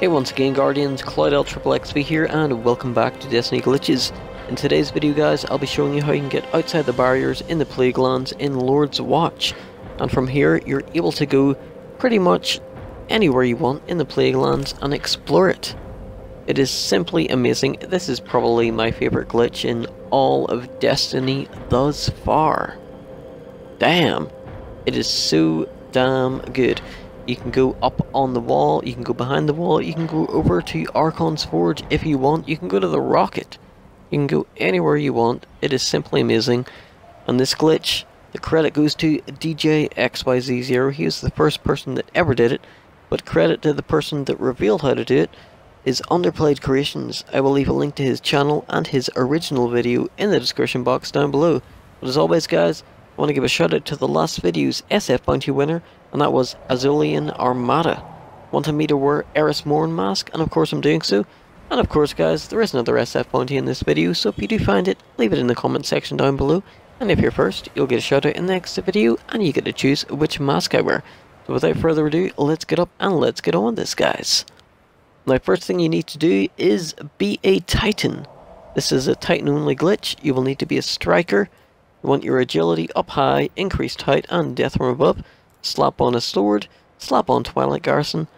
Hey once again Guardians, CloudLXXXV here and welcome back to Destiny Glitches. In today's video guys, I'll be showing you how you can get outside the barriers in the Plaguelands in Lord's Watch. And from here, you're able to go pretty much anywhere you want in the Plaguelands and explore it. It is simply amazing. This is probably my favourite glitch in all of Destiny thus far. Damn, it is so damn good. You can go up on the wall, you can go behind the wall, you can go over to Archon's Forge if you want, you can go to the rocket. You can go anywhere you want. It is simply amazing. And this glitch, the credit goes to DJXYZ0. He was the first person that ever did it, but credit to the person that revealed how to do it is Underplayed Creations. I will leave a link to his channel and his original video in the description box down below. But as always guys, I want to give a shout out to the last video's SF bounty winner, and that was Azulian Armada. Wanted me to wear Eris Morn mask, and of course I'm doing so. And of course guys, there is another SF bounty in this video, so if you do find it, leave it in the comment section down below. And if you're first, you'll get a shout out in the next video, and you get to choose which mask I wear. So without further ado, let's get up and let's get on this guys. Now first thing you need to do is be a Titan. This is a Titan only glitch. You will need to be a striker. You want your agility up high, increased height and death from above. Slap on a sword, slap on Twilight Garrison,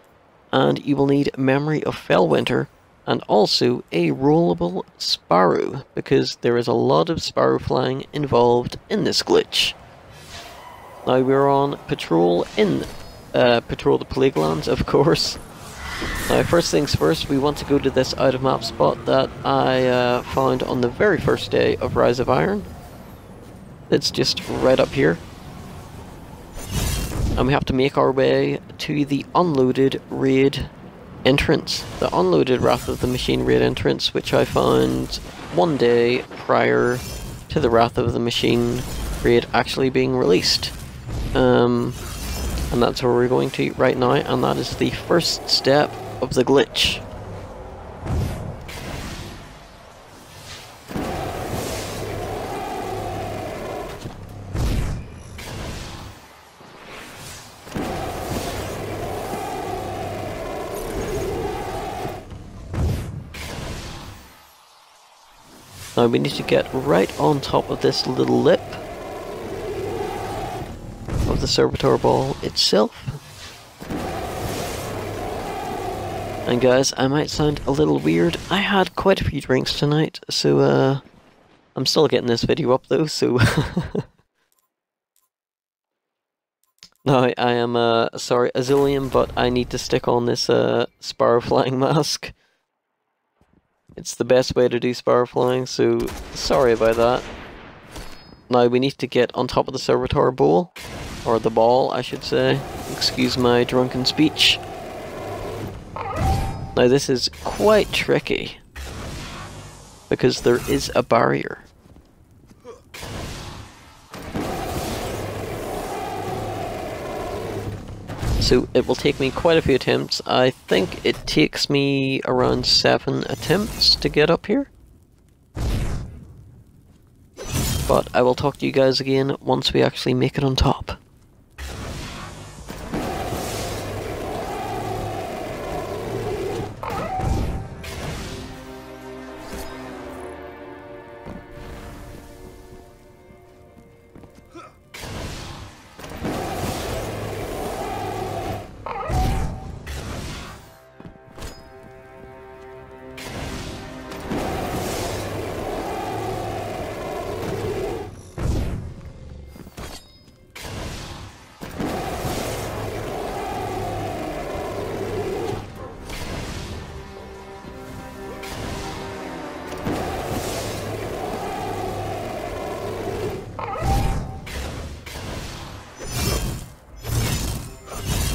and you will need Memory of Fellwinter, and also a rollable Sparrow, because there is a lot of Sparrow flying involved in this glitch. Now we're on patrol in Patrol the Plaguelands, of course. Now first things first, we want to go to this out of map spot that I found on the very first day of Rise of Iron. It's just right up here. And we have to make our way to the unloaded raid entrance. The unloaded Wrath of the Machine raid entrance, which I found one day prior to the Wrath of the Machine raid actually being released. And that's where we're going to right now, and that is the first step of the glitch. Now we need to get right on top of this little lip of the servitor ball itself. And guys, I might sound a little weird. I had quite a few drinks tonight, so I'm still getting this video up though, so no, I am sorry Azilium, but I need to stick on this Sparrow flying mask. It's the best way to do Sparrow flying, so sorry about that. Now we need to get on top of the servitor bowl, or the ball I should say, excuse my drunken speech. Now this is quite tricky, because there is a barrier. So it will take me quite a few attempts. I think it takes me around 7 attempts to get up here. But I will talk to you guys again once we actually make it on top.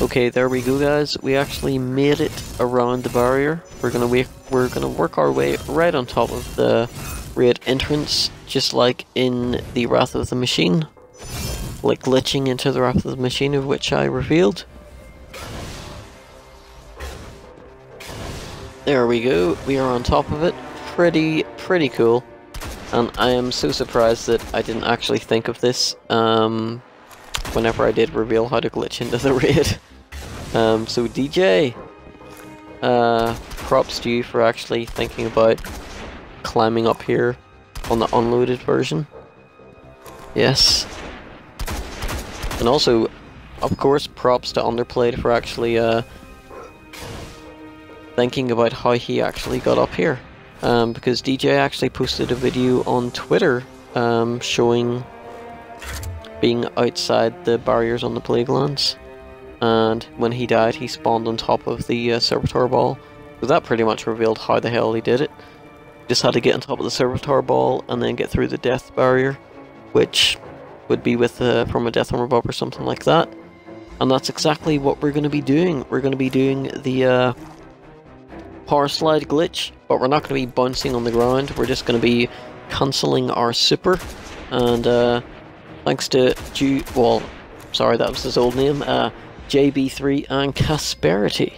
Okay, there we go guys, we actually made it around the barrier. We're gonna work our way right on top of the raid entrance, just like in the Wrath of the Machine. Like glitching into the Wrath of the Machine, of which I revealed. There we go, we are on top of it. Pretty cool. And I am so surprised that I didn't actually think of this whenever I did reveal how to glitch into the raid. So DJ, props to you for actually thinking about climbing up here on the unloaded version. Yes. And also, of course, props to Underplayed for actually thinking about how he actually got up here. Because DJ actually posted a video on Twitter showing being outside the barriers on the Plaguelands. And when he died, he spawned on top of the servitor ball. So that pretty much revealed how the hell he did it. Just had to get on top of the servitor ball and then get through the death barrier, which would be with from a death from above or something like that. And that's exactly what we're going to be doing. We're going to be doing the power slide glitch, but we're not going to be bouncing on the ground. We're just going to be cancelling our super. And thanks to sorry, that was his old name, JB3 and Casperity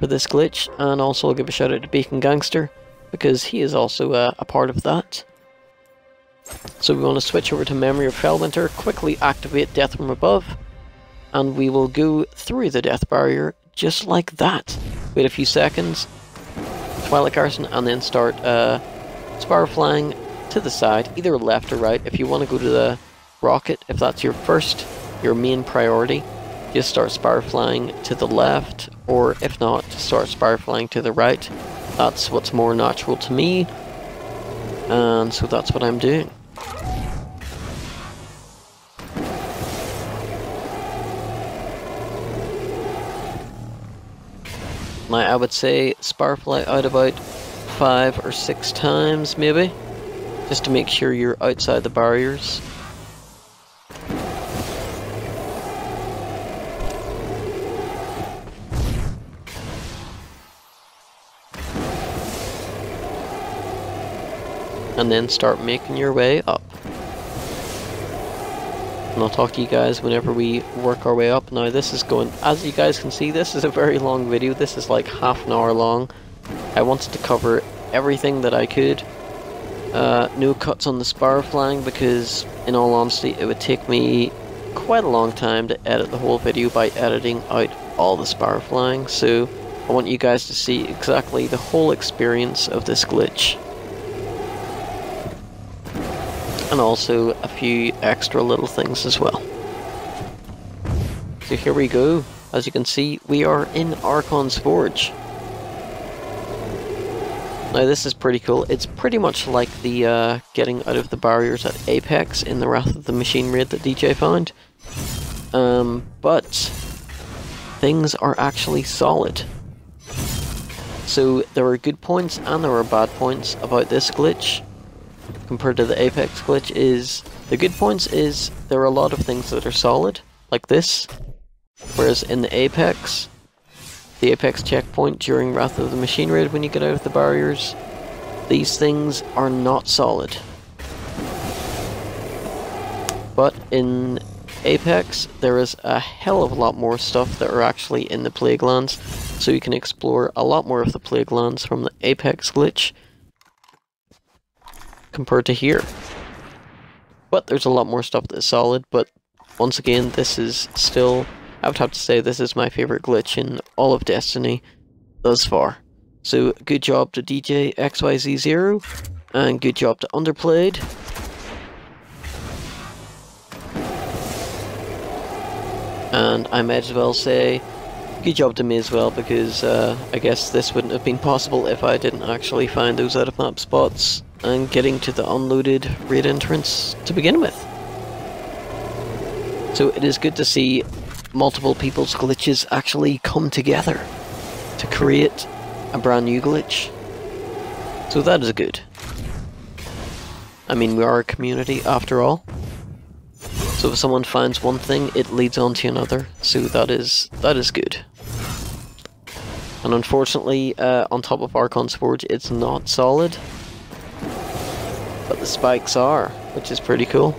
for this glitch. And also I'll give a shout out to Beacon Gangster, because he is also a part of that. So we want to switch over to Memory of Fellwinter, quickly activate Death from Above, and we will go through the death barrier just like that. Wait a few seconds, Twilight Garrison, and then start Sparrow flying to the side, either left or right. If you want to go to the rocket, if that's your main priority, just start Sparrow flying to the left, or if not, start Sparrow flying to the right. That's what's more natural to me, and so that's what I'm doing. Now I would say Sparrow fly out about 5 or 6 times maybe, just to make sure you're outside the barriers. And then start making your way up. And I'll talk to you guys whenever we work our way up. Now this is going, as you guys can see, this is a very long video. This is like half an hour long. I wanted to cover everything that I could. No cuts on the Sparrow flying, because in all honesty it would take me quite a long time to edit the whole video by editing out all the Sparrow flying. So I want you guys to see exactly the whole experience of this glitch. And also a few extra little things as well. So here we go. As you can see, we are in Archon's Forge. Now this is pretty cool. It's pretty much like the getting out of the barriers at Apex in the Wrath of the Machine raid that DJ found. But things are actually solid. So there are good points and there are bad points about this glitch. Compared to the Apex glitch, the good points is there are a lot of things that are solid, like this, whereas in the Apex checkpoint during Wrath of the Machine raid, when you get out of the barriers, these things are not solid. But in Apex, there is a hell of a lot more stuff that are actually in the Plaguelands, so you can explore a lot more of the Plaguelands from the Apex glitch compared to here. But there's a lot more stuff that's solid, but once again, this is still, I would have to say, this is my favourite glitch in all of Destiny thus far. So good job to DJ XYZ0, and good job to Underplayed. And I might as well say good job to me as well, because I guess this wouldn't have been possible if I didn't actually find those out of map spots and getting to the unloaded raid entrance to begin with. So it is good to see multiple people's glitches actually come together to create a brand new glitch. So that is good. I mean, we are a community after all. So if someone finds one thing, it leads on to another. So that is good. And unfortunately, on top of Archon's Forge, it's not solid. But the spikes are, which is pretty cool.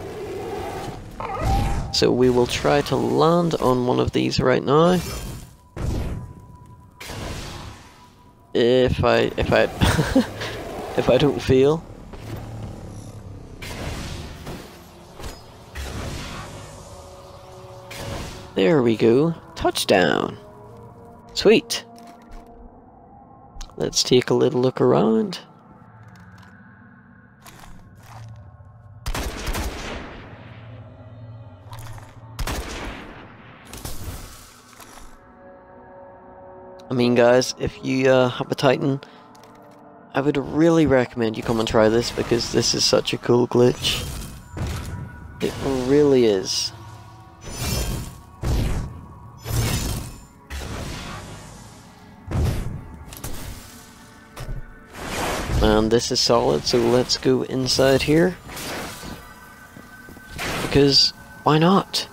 So we will try to land on one of these right now. If I if I don't fail. There we go. Touchdown. Sweet. let's take a little look around. I mean, guys, if you have a Titan, I would really recommend you come and try this because this is such a cool glitch. It really is. And this is solid, so let's go inside here. Because, why not?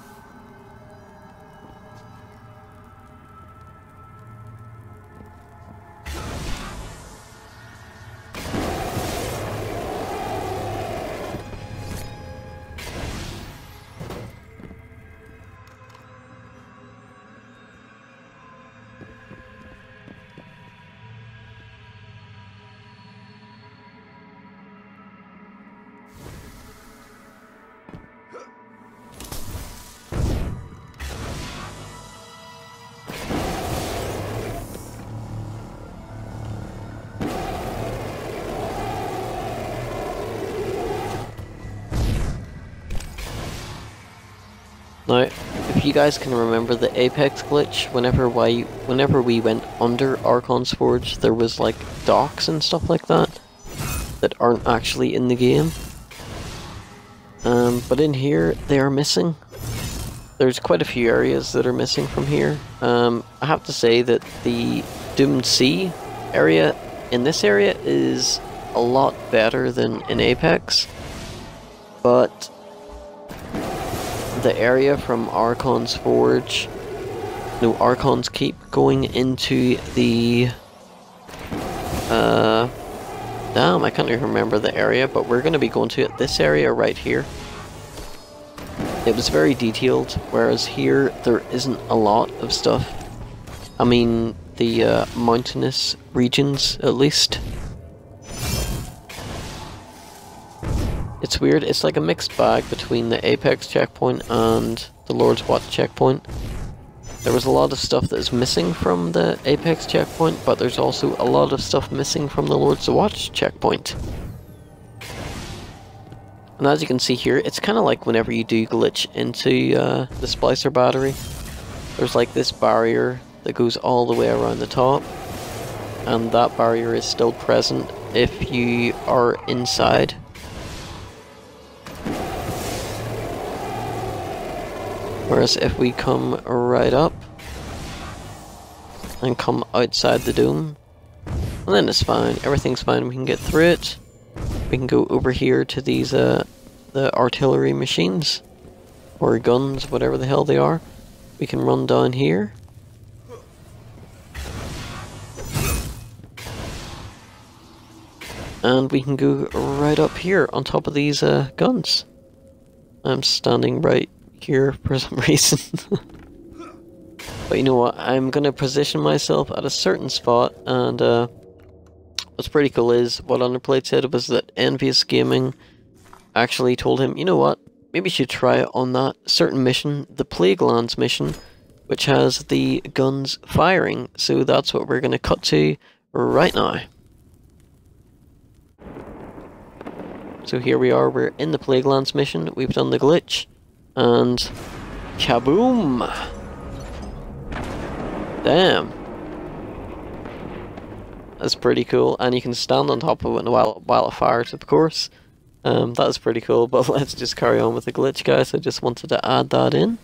Now, if you guys can remember the Apex glitch, whenever we went under Archon's Forge, there was like docks and stuff like that that aren't actually in the game. But in here, they are missing. There's quite a few areas that are missing from here. I have to say that the Doomed Sea area in this area is a lot better than in Apex, but the area from Archon's Forge, no, Archon's Keep, going into the, damn, I can't even remember the area, but we're going to be going to this area right here. It was very detailed, whereas here there isn't a lot of stuff. I mean, the mountainous regions, at least. It's weird, it's like a mixed bag between the Apex checkpoint and the Lord's Watch checkpoint. There was a lot of stuff that is missing from the Apex checkpoint, but there's also a lot of stuff missing from the Lord's Watch checkpoint. And as you can see here, it's kind of like whenever you do glitch into the Splicer battery. There's like this barrier that goes all the way around the top, and that barrier is still present if you are inside. Whereas if we come right up and come outside the dome, and then it's fine, everything's fine, we can get through it. We can go over here to these, the artillery machines, or guns, whatever the hell they are. We can run down here. And we can go right up here on top of these guns. I'm standing right here for some reason. But you know what, I'm gonna position myself at a certain spot, and what's pretty cool is what Underplayed said was that Envious Gaming actually told him, you know what, maybe you should try it on that certain mission, the Plaguelands mission, which has the guns firing. So that's what we're gonna cut to right now. So here we are, we're in the Plaguelands mission, we've done the glitch. And kaboom! Damn. That's pretty cool, and you can stand on top of it while it fires, of course. That's pretty cool, but let's just carry on with the glitch, guys. I just wanted to add that in.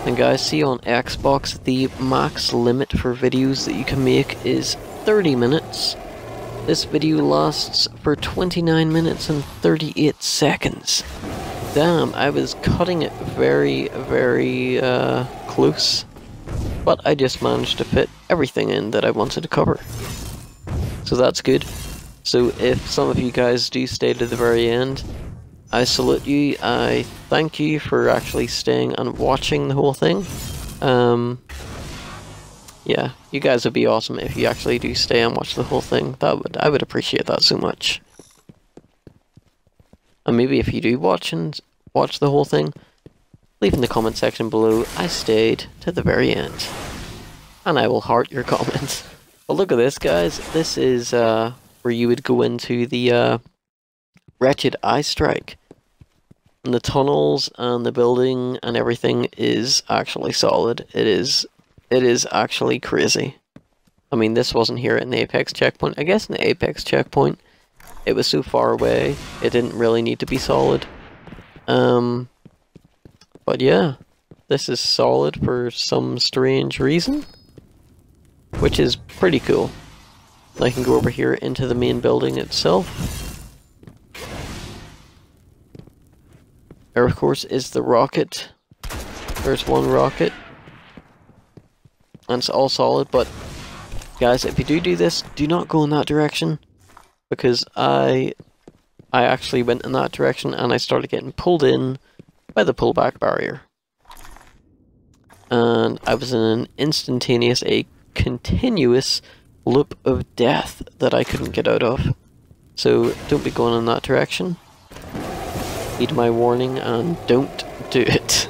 And guys, see on Xbox, the max limit for videos that you can make is 30 minutes. This video lasts for 29 minutes and 38 seconds. Damn, I was cutting it very, very close. But I just managed to fit everything in that I wanted to cover. So that's good. So if some of you guys do stay to the very end, I salute you. I thank you for actually staying and watching the whole thing. Yeah, you guys would be awesome if you actually do stay and watch the whole thing. I would appreciate that so much. And maybe if you do watch the whole thing, leave in the comment section below, I stayed to the very end. And I will heart your comments. But look at this, guys. This is where you would go into the wretched eye strike. And the tunnels and the building and everything is actually solid. It is actually crazy. I mean, this wasn't here in the Apex checkpoint. I guess in the Apex checkpoint, it was so far away, it didn't really need to be solid. But yeah, this is solid for some strange reason, which is pretty cool. I can go over here into the main building itself. There, of course, is the rocket. There's one rocket. And it's all solid, but guys, if you do this, do not go in that direction. Because I actually went in that direction and I started getting pulled in by the pullback barrier. And I was in an instantaneous, a continuous loop of death that I couldn't get out of. So don't be going in that direction. Heed my warning and don't do it.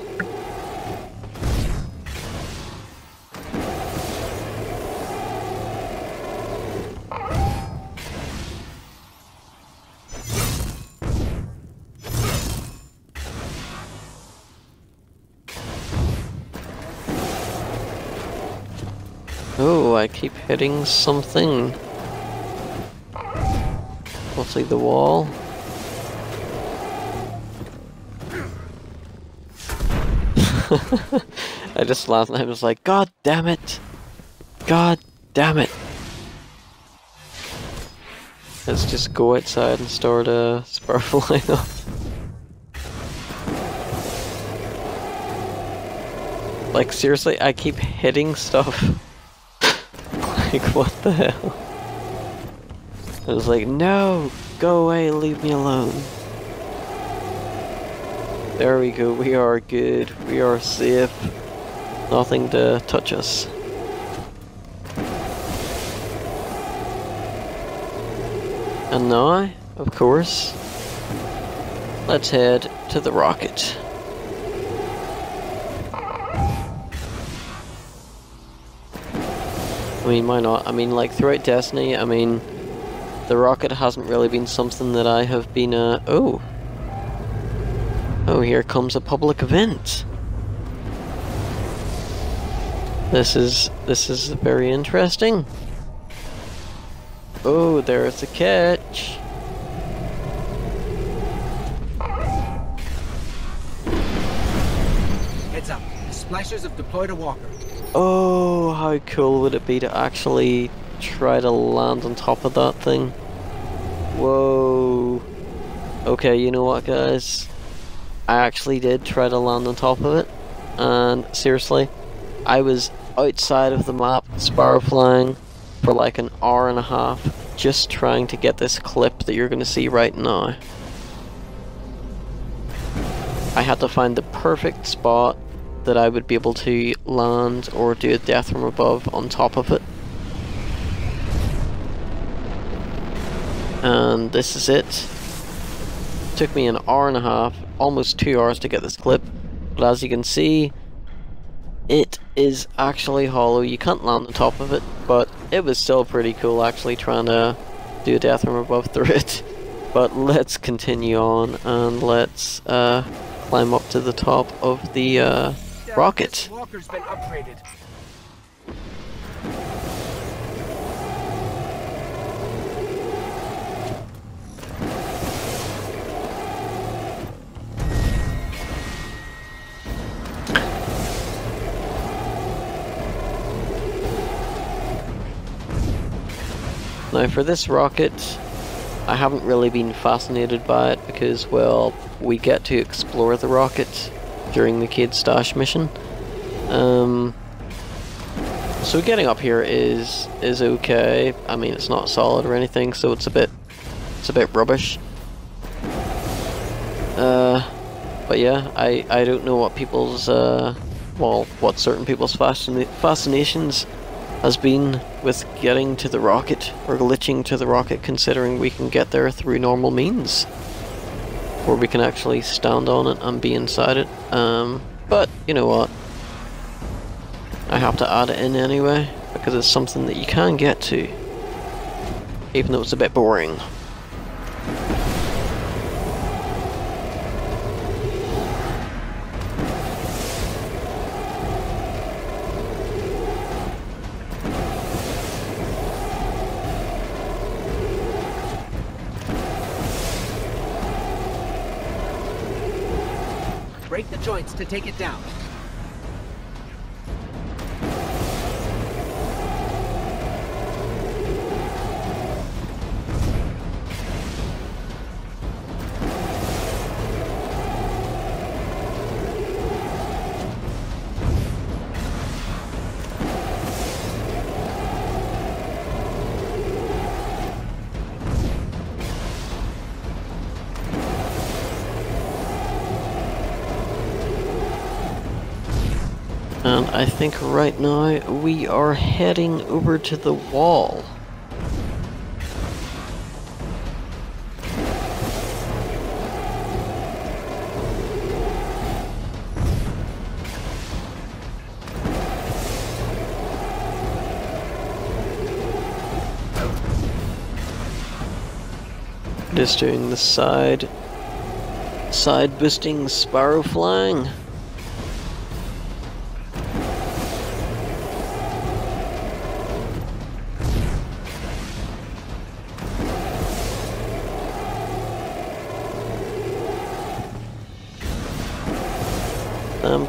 Oh, I keep hitting something. Mostly the wall. I just laughed and I was like, God damn it! God damn it! Let's just go outside and start a Sparrow flying up. Like, seriously, I keep hitting stuff. Like, what the hell? I was like, no! Go away, leave me alone. There we go, we are good, we are safe. Nothing to touch us. And now, of course, let's head to the rocket. I mean, why not? I mean, like, throughout Destiny, I mean, the rocket hasn't really been something that I have been, oh, here comes a public event. This is very interesting. Oh, there's a catch. Heads up, the splashers have deployed a walker. Oh, how cool would it be to actually try to land on top of that thing? Whoa. Okay, you know what, guys? I actually did try to land on top of it, and seriously, I was outside of the map, Sparrow flying, for like an hour and a half, just trying to get this clip that you're going to see right now. I had to find the perfect spot that I would be able to land or do a death from above on top of it. And this is it. Took me an hour and a half, almost 2 hours to get this clip, but as you can see, it is actually hollow. You can't land on top of it, but it was still pretty cool actually trying to do a death from above through it. But let's continue on and let's climb up to the top of the rocket. Walker's been upgraded. Now for this rocket, I haven't really been fascinated by it because, well, we get to explore the rocket during the Cade Stash mission. So getting up here is okay. I mean, it's not solid or anything, so it's a bit rubbish. But yeah, I don't know what people's well, what certain people's fascinations has been with getting to the rocket, or glitching to the rocket, considering we can get there through normal means. Where we can actually stand on it and be inside it. But, you know what? I have to add it in anyway, because it's something that you can get to. Even though it's a bit boring. Break the joints to take it down. And I think right now we are heading over to the wall. Just doing the side boosting Sparrow flying.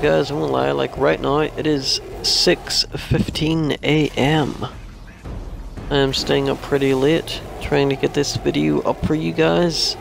Guys, I won't lie, like right now it is 6:15 AM. I am staying up pretty late, trying to get this video up for you guys.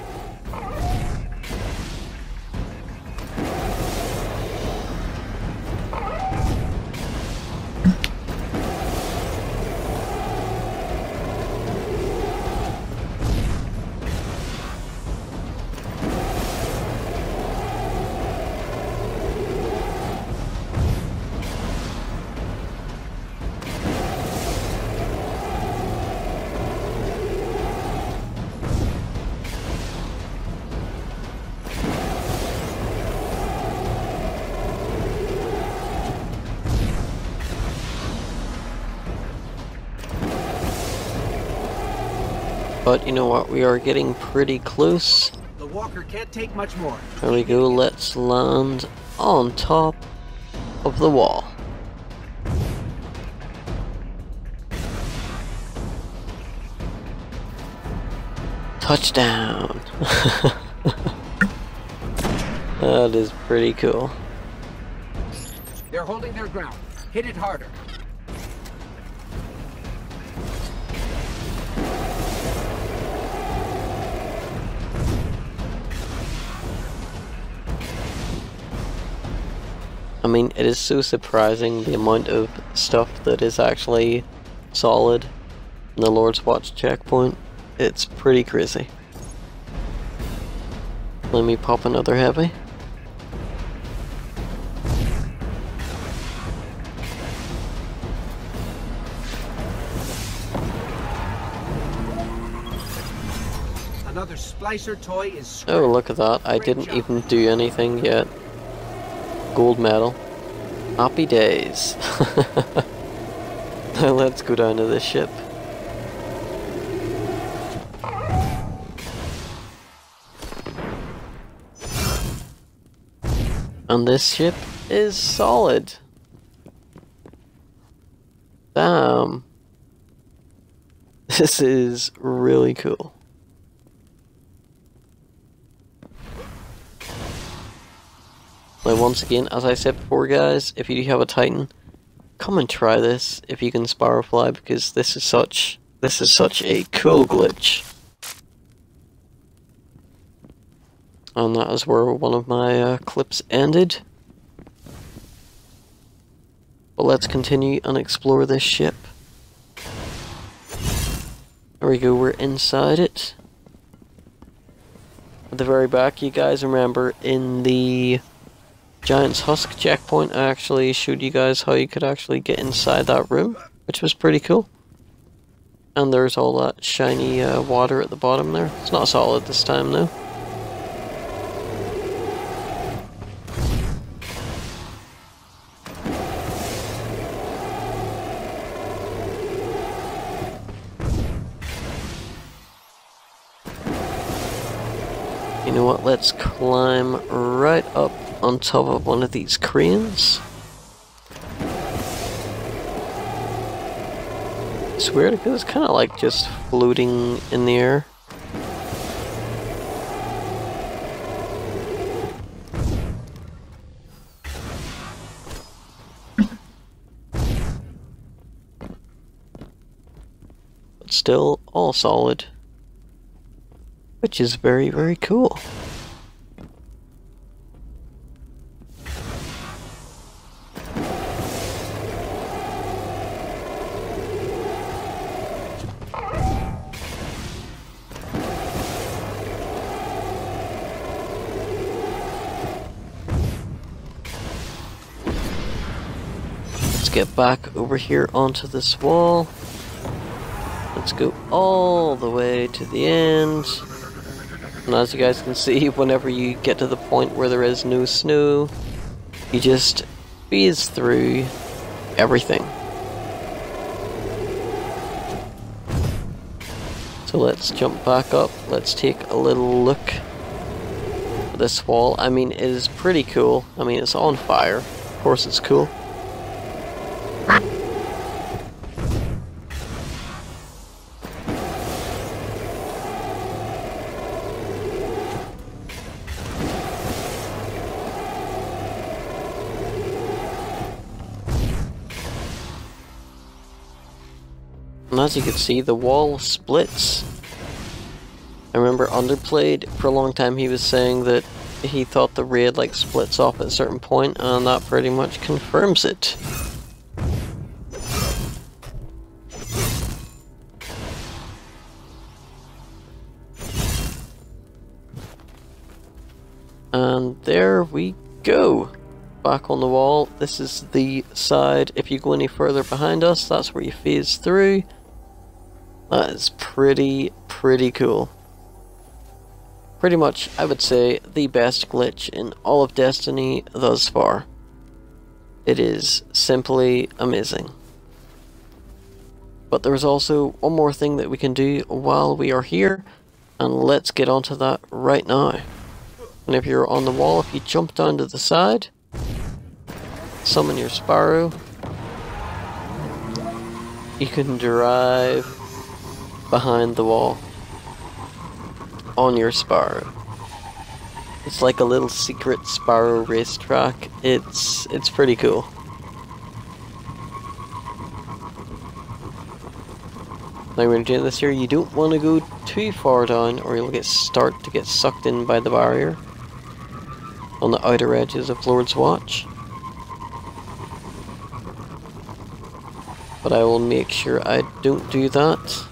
But you know what, we are getting pretty close. The walker can't take much more. There we go, let's land on top of the wall. Touchdown! That is pretty cool. They're holding their ground. Hit it harder. I mean, it is so surprising the amount of stuff that is actually solid in the Lord's Watch checkpoint. It's pretty crazy. Let me pop another heavy. Another splicer toy is Oh, look at that. I didn't even do anything yet. Gold medal. Happy days. Now let's go down to this ship. And this ship is solid. Damn. This is really cool. Now once again, as I said before guys, if you do have a Titan, come and try this if you can Sparrow fly, because this is such a cool glitch. And that is where one of my clips ended. But let's continue and explore this ship. There we go, we're inside it. At the very back, you guys remember in the Giant's Husk checkpoint, I actually showed you guys how you could actually get inside that room. which was pretty cool. And there's all that shiny water at the bottom there. It's not solid this time though. You know what, let's climb right up on top of one of these cranes. It's weird because it's kind of like just floating in the air. But still all solid. Which is very, very cool. Let's get back over here onto this wall. Let's go all the way to the end. And as you guys can see, whenever you get to the point where there is no snow, you just phase through everything. So let's jump back up. Let's take a little look at this wall. I mean, it is pretty cool. I mean, it's on fire. Of course it's cool. And as you can see, the wall splits. I remember Underplayed, for a long time he was saying that he thought the raid like splits off at a certain point, and that pretty much confirms it. And there we go. Back on the wall. This is the side. If you go any further behind us, that's where you phase through. That is pretty cool. Pretty much, I would say, the best glitch in all of Destiny thus far. It is simply amazing. But there's also one more thing that we can do while we are here, and let's get onto that right now. And if you're on the wall, if you jump down to the side, summon your Sparrow, you can drive behind the wall on your Sparrow. It's like a little secret Sparrow racetrack. It's pretty cool. Now when you're doing this here, you don't want to go too far down or you'll start to get sucked in by the barrier on the outer edges of Lord's Watch. But I will make sure I don't do that.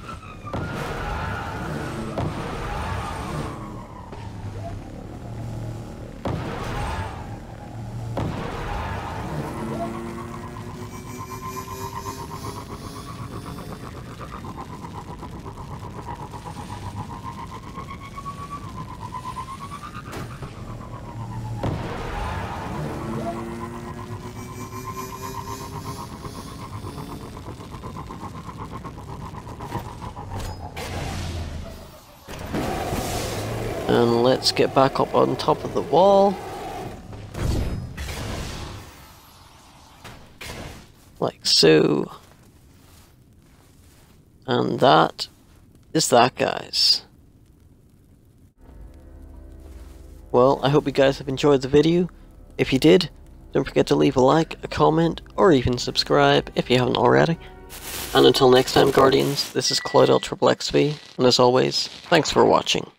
And let's get back up on top of the wall. Like so. And that is that, guys. Well, I hope you guys have enjoyed the video. If you did, don't forget to leave a like, a comment, or even subscribe if you haven't already. And until next time, Guardians, this is CloudLXXXV, and as always, thanks for watching.